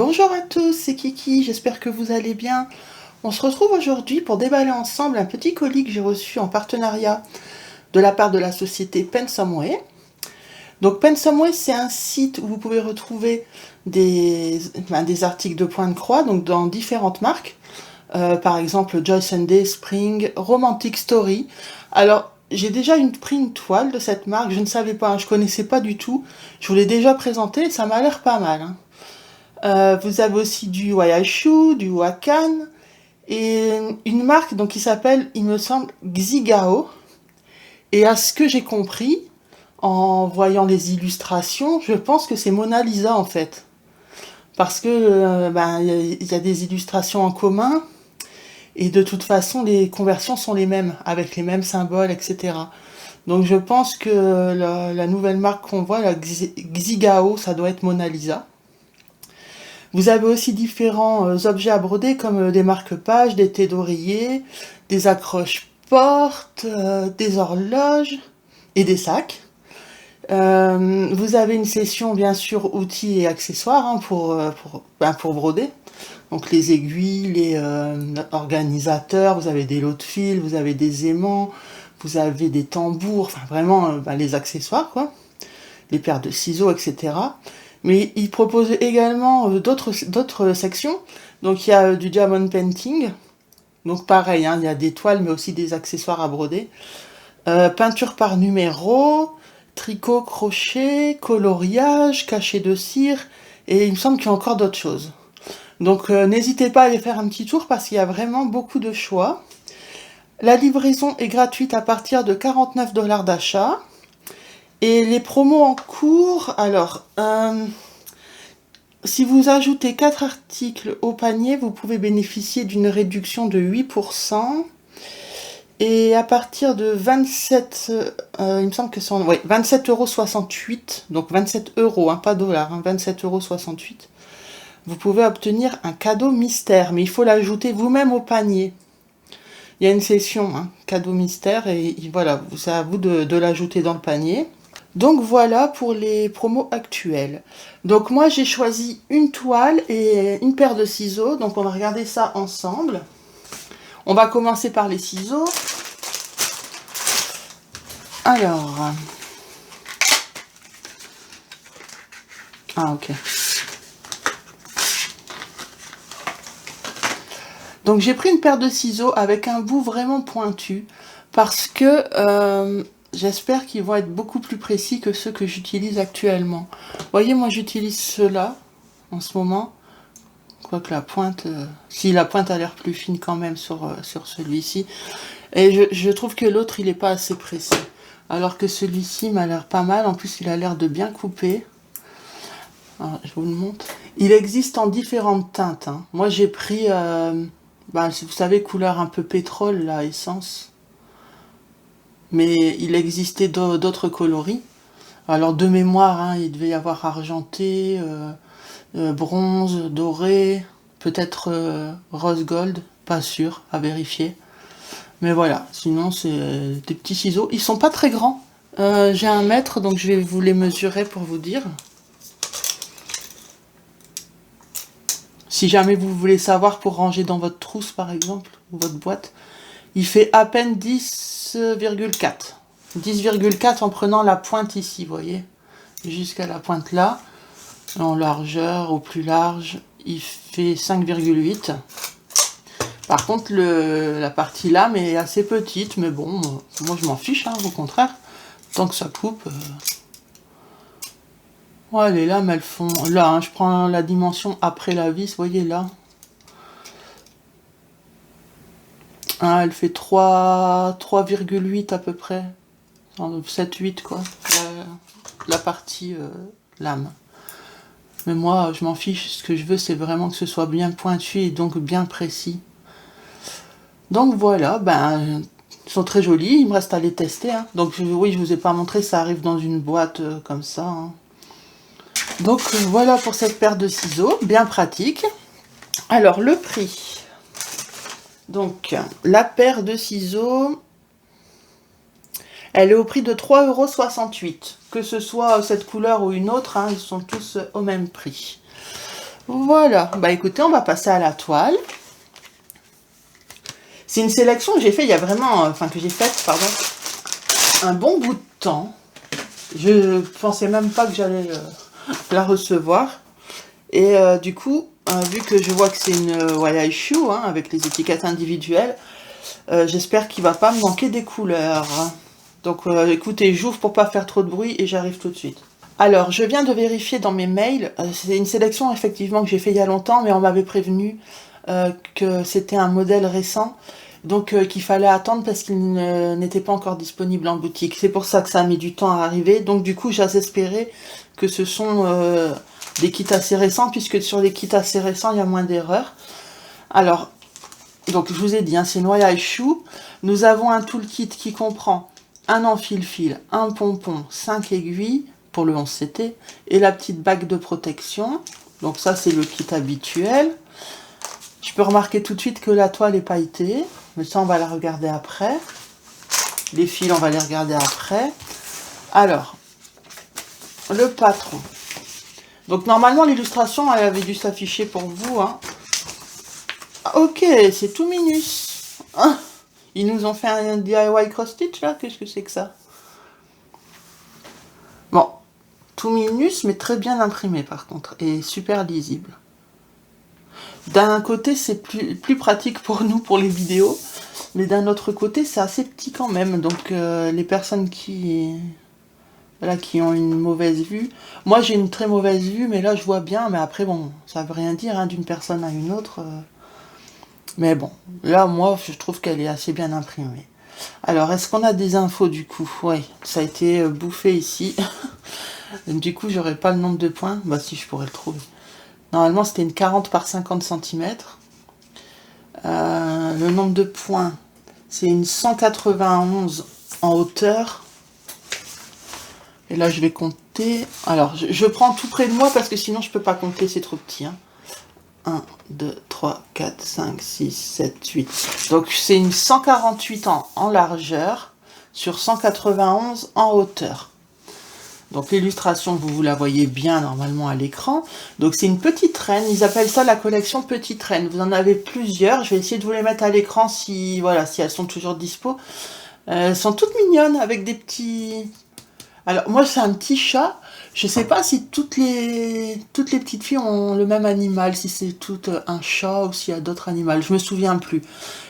Bonjour à tous, c'est Kiki, j'espère que vous allez bien. On se retrouve aujourd'hui pour déballer ensemble un petit colis que j'ai reçu en partenariat de la part de la société Pensomeway. Donc Pensomeway, c'est un site où vous pouvez retrouver des articles de point de croix, donc dans différentes marques. Par exemple Joy Sunday, Spring, Romantic Story. Alors j'ai déjà pris une toile de cette marque, je ne savais pas, je connaissais pas du tout. Je vous l'ai déjà présenté et ça m'a l'air pas mal. Vous avez aussi du Wayashu, du Wakan, et une marque donc, qui s'appelle, il me semble, Xigao. Et à ce que j'ai compris, en voyant les illustrations, je pense que c'est Mona Lisa en fait. Parce que y a des illustrations en commun, et de toute façon, les conversions sont les mêmes, avec les mêmes symboles, etc. Donc je pense que la nouvelle marque qu'on voit, la Xigao, ça doit être Mona Lisa. Vous avez aussi différents objets à broder comme des marque-pages, des thés d'oreiller, des accroches-portes, des horloges et des sacs. Vous avez une session bien sûr outils et accessoires pour broder. Donc les aiguilles, les organisateurs, vous avez des lots de fils, vous avez des aimants, vous avez des tambours, enfin vraiment les accessoires quoi, les paires de ciseaux, etc. Mais il propose également d'autres sections. Donc il y a du diamond painting. Donc pareil, il y a des toiles mais aussi des accessoires à broder. Peinture par numéro, tricot, crochet, coloriage, cachet de cire. Et il me semble qu'il y a encore d'autres choses. Donc n'hésitez pas à aller faire un petit tour parce qu'il y a vraiment beaucoup de choix. La livraison est gratuite à partir de 49 $ d'achat. Et les promos en cours, alors, si vous ajoutez 4 articles au panier, vous pouvez bénéficier d'une réduction de 8%. Et à partir de 27, il me semble que c'est 27,68 €, donc 27 €, pas dollars, 27,68 €, vous pouvez obtenir un cadeau mystère, mais il faut l'ajouter vous-même au panier. Il y a une session, cadeau mystère, et voilà, c'est à vous de l'ajouter dans le panier. Donc voilà pour les promos actuels. Donc moi j'ai choisi une toile et une paire de ciseaux. Donc on va regarder ça ensemble. On va commencer par les ciseaux. Alors. Ah ok. Donc j'ai pris une paire de ciseaux avec un bout vraiment pointu. Parce que j'espère qu'ils vont être beaucoup plus précis que ceux que j'utilise actuellement. Vous voyez, moi j'utilise ceux-là en ce moment. Quoique la pointe, si la pointe a l'air plus fine quand même sur celui-ci. Et je trouve que l'autre il est pas assez précis. Alors que celui-ci m'a l'air pas mal. En plus il a l'air de bien couper. Alors, je vous le montre. Il existe en différentes teintes. Moi j'ai pris, vous savez, couleur un peu pétrole, la essence. Mais il existait d'autres coloris. Alors de mémoire, il devait y avoir argenté, bronze, doré, peut-être rose gold, pas sûr, à vérifier. Mais voilà, sinon c'est des petits ciseaux. Ils sont pas très grands. J'ai 1 mètre, donc je vais vous les mesurer pour vous dire. Si jamais vous voulez savoir pour ranger dans votre trousse par exemple, ou votre boîte, il fait à peine 10,4. 10,4 en prenant la pointe ici, vous voyez, jusqu'à la pointe là. En largeur, au plus large, il fait 5,8. Par contre, la partie lame est assez petite, mais bon, moi je m'en fiche, au contraire. Tant que ça coupe. Ouais, les lames, elles font... Là, je prends la dimension après la vis, vous voyez là. Elle fait 3,8 à peu près. 7-8 quoi. La partie lame. Mais moi, je m'en fiche. Ce que je veux, c'est vraiment que ce soit bien pointu et donc bien précis. Donc voilà, ils sont très jolis. Il me reste à les tester. Donc oui, je vous ai pas montré, ça arrive dans une boîte comme ça. Donc voilà pour cette paire de ciseaux, bien pratique. Alors le prix. Donc la paire de ciseaux, elle est au prix de 3,68 €. Que ce soit cette couleur ou une autre, ils sont tous au même prix. Voilà, bah écoutez, on va passer à la toile. C'est une sélection que j'ai fait il y a vraiment, que j'ai faite, pardon, un bon bout de temps. Je pensais même pas que j'allais la recevoir. Et du coup, vu que je vois que c'est une Why Issue, hein, avec les étiquettes individuelles, j'espère qu'il va pas me manquer des couleurs. Donc écoutez, j'ouvre pour pas faire trop de bruit et j'arrive tout de suite. Alors, je viens de vérifier dans mes mails, c'est une sélection effectivement que j'ai fait il y a longtemps, mais on m'avait prévenu que c'était un modèle récent, donc qu'il fallait attendre parce qu'il n'était pas encore disponible en boutique. C'est pour ça que ça a mis du temps à arriver, donc du coup j'ose espérer que ce sont des kits assez récents, puisque sur les kits assez récents, il y a moins d'erreurs. Alors, donc je vous ai dit, hein, c'est Noya Chou. Nous avons un toolkit qui comprend un enfile-fil, un pompon, 5 aiguilles pour le 11CT et la petite bague de protection. Donc ça, c'est le kit habituel. Je peux remarquer tout de suite que la toile est pailletée, mais ça, on va la regarder après. Les fils, on va les regarder après. Alors, le patron. Donc normalement, l'illustration, elle avait dû s'afficher pour vous, hein. Ok, c'est tout minus. Ah, ils nous ont fait un DIY cross-stitch là. Qu'est-ce que c'est que ça? Bon, tout minus, mais très bien imprimé par contre. Et super lisible. D'un côté, c'est plus pratique pour nous, pour les vidéos. Mais d'un autre côté, c'est assez petit quand même. Donc les personnes qui ont une mauvaise vue. Moi, j'ai une très mauvaise vue, mais là, je vois bien. Mais après, bon, ça veut rien dire, hein, d'une personne à une autre. Mais bon, là, moi, je trouve qu'elle est assez bien imprimée. Alors, est-ce qu'on a des infos, du coup? Oui, ça a été bouffé ici. Du coup, j'aurais pas le nombre de points. Bah si, je pourrais le trouver. Normalement, c'était une 40 par 50 cm. Le nombre de points, c'est une 191 en hauteur. Et là, je vais compter. Alors, je prends tout près de moi parce que sinon, je peux pas compter, c'est trop petit. Hein. 1, 2, 3, 4, 5, 6, 7, 8. Donc, c'est une 148 en largeur sur 191 en hauteur. Donc, l'illustration, vous la voyez bien normalement à l'écran. Donc, c'est une petite reine. Ils appellent ça la collection Petite Reine. Vous en avez plusieurs. Je vais essayer de vous les mettre à l'écran si elles sont toujours dispo. Elles sont toutes mignonnes avec des petits... Alors, moi, c'est un petit chat. Je sais pas si toutes les petites filles ont le même animal, si c'est tout un chat ou s'il y a d'autres animaux. Je me souviens plus.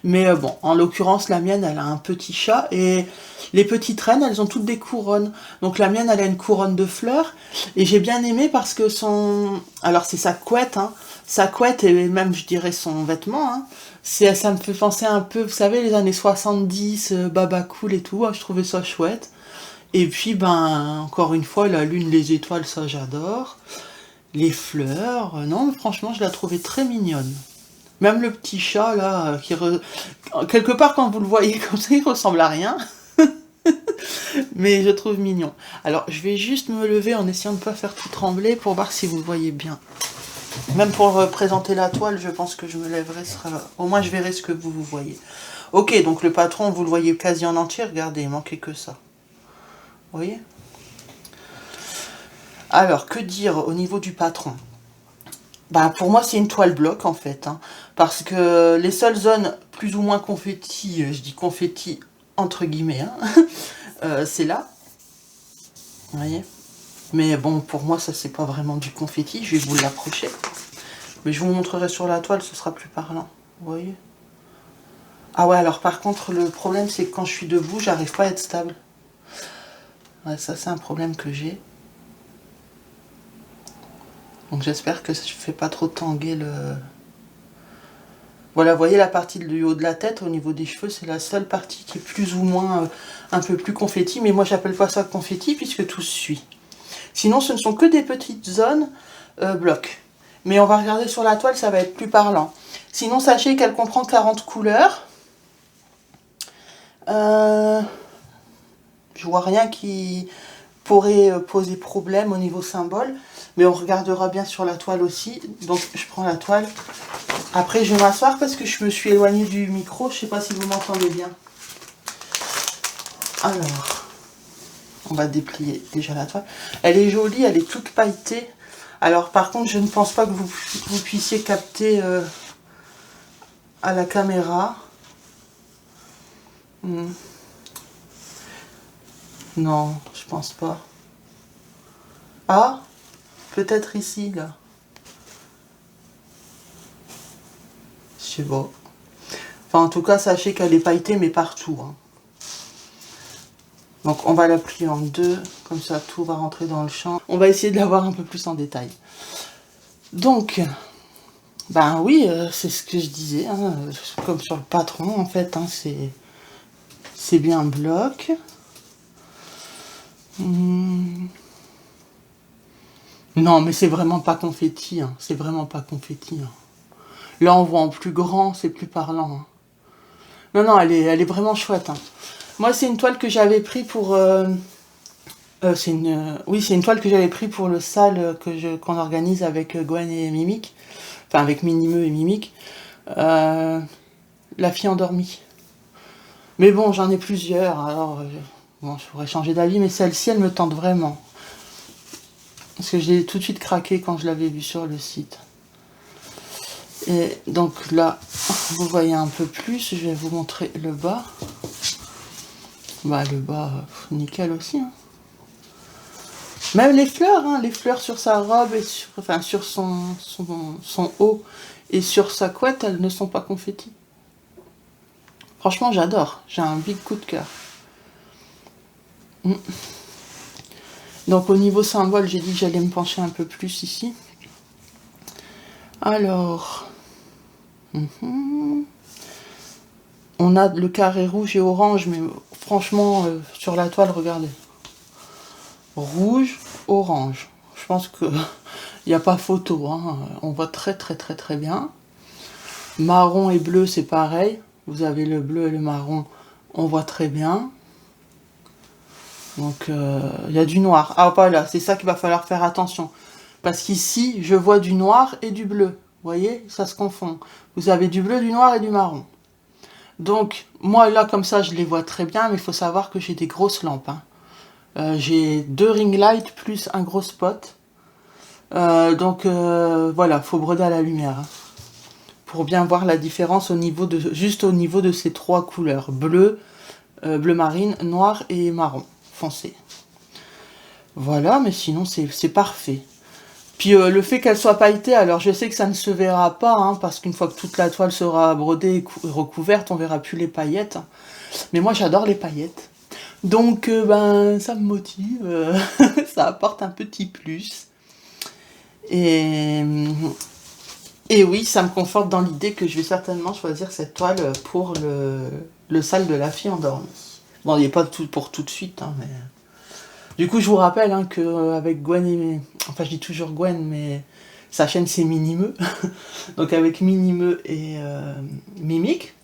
Mais bon, en l'occurrence, la mienne, elle a un petit chat. Et les petites reines, elles ont toutes des couronnes. Donc la mienne, elle a une couronne de fleurs. Et j'ai bien aimé parce que son... Alors, c'est sa couette, hein. Sa couette et même, je dirais, son vêtement, hein. Ça me fait penser un peu, vous savez, les années 70, Baba Cool et tout. Je trouvais ça chouette. Et puis, ben, encore une fois, la lune, les étoiles, ça j'adore. Les fleurs, non, franchement, je la trouvais très mignonne. Même le petit chat, là, quelque part, quand vous le voyez comme ça, il ressemble à rien. Mais je trouve mignon. Alors, je vais juste me lever en essayant de ne pas faire tout trembler pour voir si vous voyez bien. Même pour présenter la toile, je pense que je me lèverai. Au moins, je verrai ce que vous voyez. Ok, donc le patron, vous le voyez quasi en entier. Regardez, il manquait que ça. Vous voyez? Alors, que dire au niveau du patron? Bah, pour moi, c'est une toile bloc, en fait. Hein, parce que les seules zones plus ou moins confetti, je dis confetti entre guillemets, hein, c'est là. Vous voyez? Mais bon, pour moi, ça, c'est pas vraiment du confetti. Je vais vous l'approcher. Mais je vous montrerai sur la toile, ce sera plus parlant. Vous voyez? Ah ouais, alors par contre, le problème, c'est que quand je suis debout, j'arrive pas à être stable. Ouais, ça, c'est un problème que j'ai. Donc j'espère que je ne fais pas trop tanguer le... Voilà, vous voyez la partie du haut de la tête, au niveau des cheveux, c'est la seule partie qui est plus ou moins un peu plus confetti. Mais moi, j'appelle pas ça confetti puisque tout suit. Sinon, ce ne sont que des petites zones blocs. Mais on va regarder sur la toile, ça va être plus parlant. Sinon, sachez qu'elle comprend 40 couleurs. Je vois rien qui pourrait poser problème au niveau symbole. Mais on regardera bien sur la toile aussi. Donc, je prends la toile. Après, je vais m'asseoir parce que je me suis éloignée du micro. Je ne sais pas si vous m'entendez bien. Alors, on va déplier déjà la toile. Elle est jolie, elle est toute pailletée. Alors par contre, je ne pense pas que vous puissiez capter à la caméra. Non, je pense pas. Ah, peut-être ici, là. Je sais pas. Enfin, en tout cas, sachez qu'elle est pailletée, mais partout. Hein. Donc, on va la plier en deux. Comme ça, tout va rentrer dans le champ. On va essayer de la voir un peu plus en détail. Donc, ben oui, c'est ce que je disais. Hein, comme sur le patron, en fait. Hein, c'est bien bloc. Non, mais c'est vraiment pas confetti. Hein. C'est vraiment pas confetti. Hein. Là, on voit en plus grand, c'est plus parlant. Hein. Non, non, elle est vraiment chouette. Hein. Moi, c'est une toile que j'avais pris pour... oui, c'est une toile que j'avais pris pour le sale qu'on organise avec Gwen et Mimic. Enfin, avec Minimeux et Mimic. La fille endormie. Mais bon, j'en ai plusieurs, alors... bon, je pourrais changer d'avis, mais celle-ci, elle me tente vraiment. Parce que j'ai tout de suite craqué quand je l'avais vue sur le site. Et donc là, vous voyez un peu plus, je vais vous montrer le bas. Bah le bas, nickel aussi. Hein. Même les fleurs sur sa robe et sur son haut et sur sa couette, elles ne sont pas confetties. Franchement, j'adore. J'ai un big coup de cœur. Donc au niveau symbole, j'ai dit que j'allais me pencher un peu plus ici. Alors, on a le carré rouge et orange, mais franchement, sur la toile, regardez. Rouge, orange. Je pense que il n'y a pas photo. Hein. On voit très très bien. Marron et bleu, c'est pareil. Vous avez le bleu et le marron, on voit très bien. Donc, il y a du noir. Ah, voilà, c'est ça qu'il va falloir faire attention. Parce qu'ici, je vois du noir et du bleu. Vous voyez, ça se confond. Vous avez du bleu, du noir et du marron. Donc, moi, là, comme ça, je les vois très bien, mais il faut savoir que j'ai des grosses lampes. Hein. J'ai 2 ring lights plus un gros spot. Donc, voilà, faut broder à la lumière. Hein, pour bien voir la différence juste au niveau de ces 3 couleurs. Bleu, bleu marine, noir et marron foncé. Voilà, mais sinon, c'est parfait. Puis le fait qu'elle soit pailletée, alors je sais que ça ne se verra pas, hein, parce qu'une fois que toute la toile sera brodée et recouverte, on verra plus les paillettes. Mais moi j'adore les paillettes. Donc ben ça me motive, ça apporte un petit plus. Et oui, ça me conforte dans l'idée que je vais certainement choisir cette toile pour le sale de la fille endormie. Bon, il n'est pas tout pour tout de suite, hein, mais... Du coup, je vous rappelle hein, qu'avec Gwen et... Enfin, je dis toujours Gwen, mais sa chaîne, c'est Minimeux. Donc, avec Minimeux et Mimic,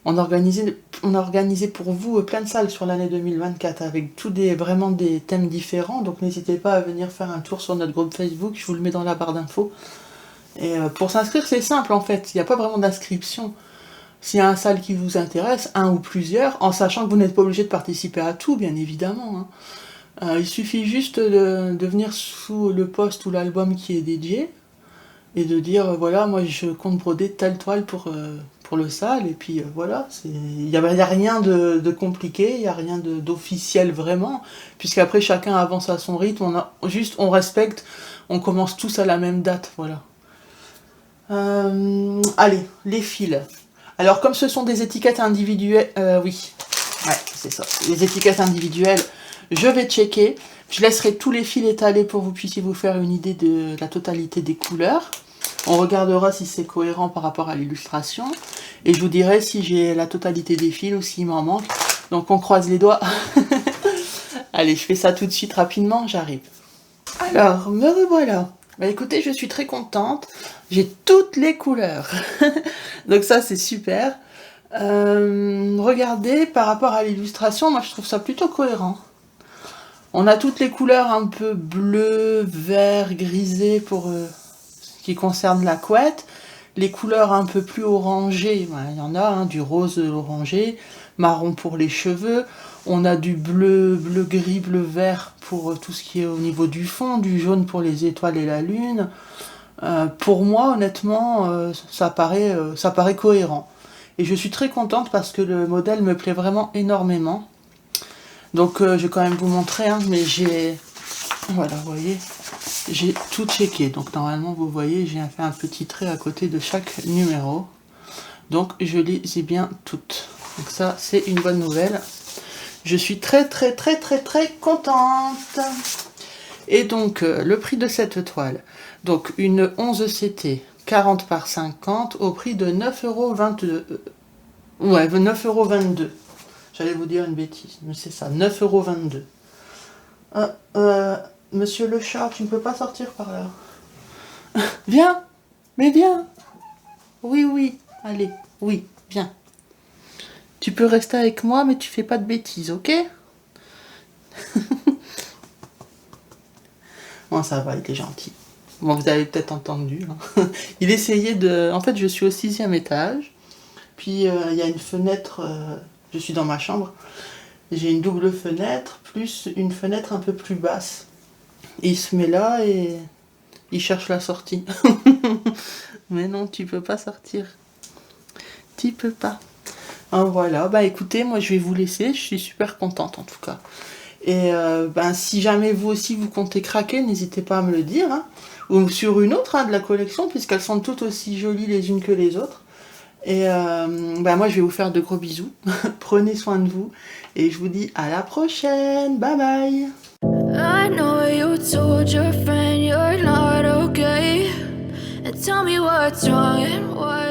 on a organisé pour vous plein de salles sur l'année 2024, avec vraiment des thèmes différents. Donc, n'hésitez pas à venir faire un tour sur notre groupe Facebook. Je vous le mets dans la barre d'infos. Et pour s'inscrire, c'est simple, en fait. Il n'y a pas vraiment d'inscription. S'il y a un salle qui vous intéresse, un ou plusieurs, en sachant que vous n'êtes pas obligé de participer à tout, bien évidemment, hein. Il suffit juste de venir sous le post ou l'album qui est dédié et de dire voilà, moi je compte broder telle toile pour le sale, et puis voilà, il n'y a rien de compliqué, il n'y a rien d'officiel vraiment, puisqu'après chacun avance à son rythme, on respecte, on commence tous à la même date, voilà. Allez, les fils. Alors comme ce sont des étiquettes individuelles, oui, ouais, c'est ça, les étiquettes individuelles. Je vais checker, je laisserai tous les fils étalés pour que vous puissiez vous faire une idée de la totalité des couleurs. On regardera si c'est cohérent par rapport à l'illustration. Et je vous dirai si j'ai la totalité des fils ou s'il m'en manque. Donc on croise les doigts. Allez, je fais ça tout de suite rapidement, j'arrive. Alors, me revoilà. Bah écoutez, je suis très contente. J'ai toutes les couleurs. Donc ça, c'est super. Regardez, par rapport à l'illustration, moi je trouve ça plutôt cohérent. On a toutes les couleurs un peu bleu, vert, grisé pour ce qui concerne la couette. les couleurs un peu plus orangées, il y en a, hein, du rose orangé, marron pour les cheveux, on a du bleu, bleu gris, bleu vert pour tout ce qui est au niveau du fond, du jaune pour les étoiles et la lune. Pour moi, honnêtement, ça paraît cohérent. Et je suis très contente parce que le modèle me plaît vraiment énormément. Donc je vais quand même vous montrer, hein, mais j'ai... Voilà, vous voyez, j'ai tout checké. Donc normalement, vous voyez, j'ai fait un petit trait à côté de chaque numéro. Donc je les ai bien toutes. Donc ça, c'est une bonne nouvelle. Je suis très contente. Et donc, le prix de cette toile. Donc, une 11 CT 40 par 50 au prix de 9,22 €. Ouais, 9,22 €. J'allais vous dire une bêtise, mais c'est ça, 9,22 €. Monsieur le chat, tu ne peux pas sortir par là. Viens, mais viens. Oui, oui, allez, oui, viens. Tu peux rester avec moi, mais tu fais pas de bêtises, ok? Bon, ça va, il est gentil. Bon, vous avez peut-être entendu. Hein. Il essayait de... En fait, je suis au 6e étage. Puis, il y a une fenêtre... je suis dans ma chambre. J'ai une double fenêtre, plus une fenêtre un peu plus basse. Et il se met là et... il cherche la sortie. Mais non, tu peux pas sortir. Tu peux pas. Ah, voilà, bah écoutez, moi je vais vous laisser. Je suis super contente en tout cas. Et ben, si jamais vous aussi vous comptez craquer, n'hésitez pas à me le dire. Hein. Ou sur une autre de la collection, puisqu'elles sont toutes aussi jolies les unes que les autres. Et ben, moi je vais vous faire de gros bisous. Prenez soin de vous. Et je vous dis à la prochaine. Bye bye. I know you told your friend you're not okay. And tell me what's wrong and why.